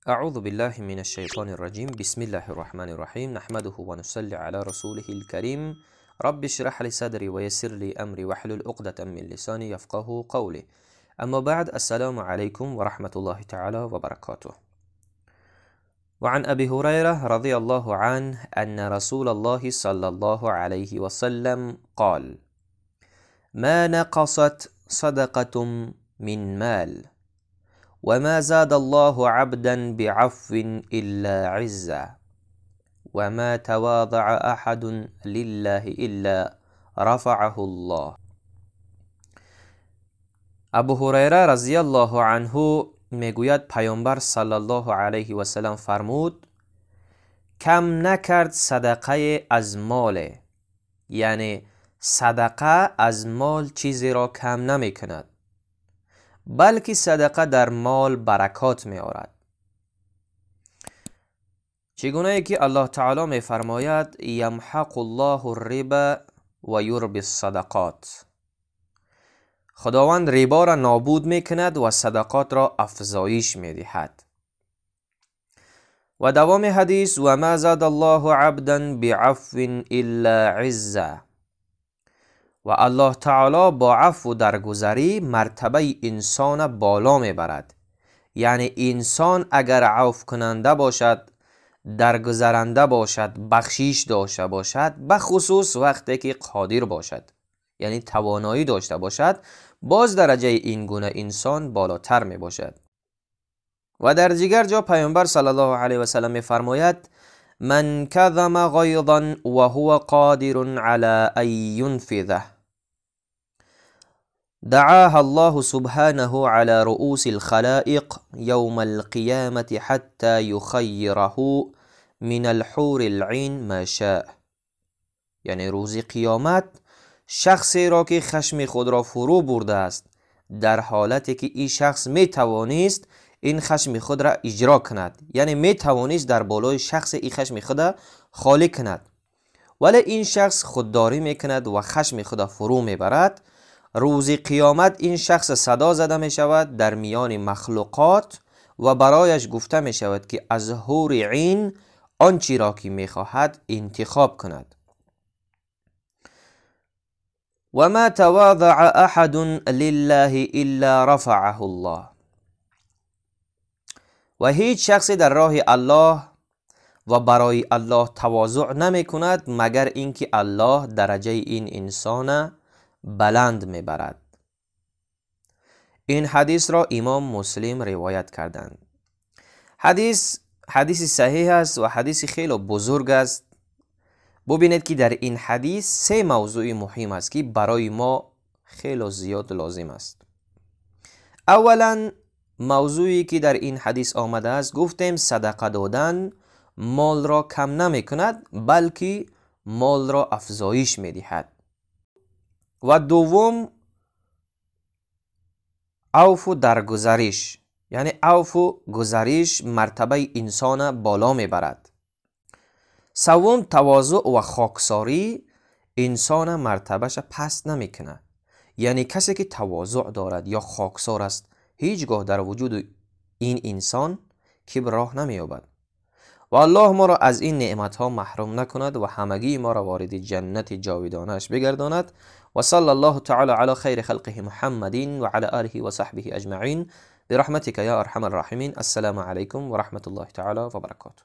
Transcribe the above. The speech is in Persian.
أعوذ بالله من الشيطان الرجيم. بسم الله الرحمن الرحيم. نحمده ونصلي على رسوله الكريم. رب اشرح لي صدري ويسر لي أمري واحلل عقدة من لساني يفقه قولي. أما بعد، السلام عليكم ورحمة الله تعالى وبركاته. وعن أبي هريرة رضي الله عنه أن رسول الله صلى الله عليه وسلم قال: ما نقصت صدقة من مال، وما زاد الله عبدا بعفو إلا عزا، وما تواضع أحد لله إلا رفعه الله. ابو هریره رضی الله عنه میگوید پیامبر صلی الله علیه و سلم فرمود: کم نکرد صدقه از مال، یعنی صدقه از مال چیزی را کم نمی کند، بلکه صدقه در مال برکات می آورد. چگونه ای که الله تعالی می فرماید: یمحق الله الربا و یربی الصدقات، خداوند ربا را نابود می کند و صدقات را افزایش می دهد. و دوام حدیث: و ما زاد الله عبدا بعفو الا عزا، و الله تعالی با عفو و درگذری مرتبه انسان بالا می برد. یعنی انسان اگر عفو کننده باشد، درگذرنده باشد، بخشش داشته باشد، بخصوص وقتی که قادر باشد، یعنی توانایی داشته باشد، باز درجه این گونه انسان بالاتر می باشد. و در دیگر جا پیامبر صلی الله علیه و سلم می فرماید: من کظم غیظا و هو قادر علی ان ینفذه، دعاها الله سبحانه على رؤوس الخلائق يوم القيامة حتى يخيره من الحور العين ما شاء. یعنی روز قیامت شخصی را که خشم خود را فرو برده است، در حالتی که این شخص می توانست این خشم خود را اجرا کند، یعنی می توانست در بالای شخص این خشم خود را خالی کند، ولی این شخص خودداری می کند و خشم خود را فرو می برد. روز قیامت این شخص صدا زده می شود در میان مخلوقات و برایش گفته می شود که از حور عین آنچه را که می خواهد انتخاب کند. و ما تواضع احد لله الا رفعه الله، و هیچ شخصی در راه الله و برای الله تواضع نمی کند مگر اینکه الله درجه این انسان بلند می برد. این حدیث را امام مسلم روایت کردند. حدیث صحیح است و حدیث خیلی بزرگ است. ببینید که در این حدیث سه موضوع مهم است که برای ما خیلی زیاد لازم است. اولا موضوعی که در این حدیث آمده است، گفتیم صدقه دادن مال را کم نمی کند بلکه مال را افزایش می دهد. و دوم عفو درگذریش، یعنی عفو گذریش مرتبه انسان بالا می برد. سوم تواضع و خاکساری انسان مرتبهش پست نمی کنه. یعنی کسی که تواضع دارد یا خاکسار است هیچگاه در وجود این انسان کبر راه نمی یابد. و الله ما را از این نعمت ها محروم نکند و همگی ما را وارد جنت جاودانش بگرداند. و صلی الله تعالی علی خیر خلقه محمد و علی آله و صحبه اجمعین برحمتک یا ارحم الراحمین. السلام علیکم و رحمت الله تعالی و برکاته.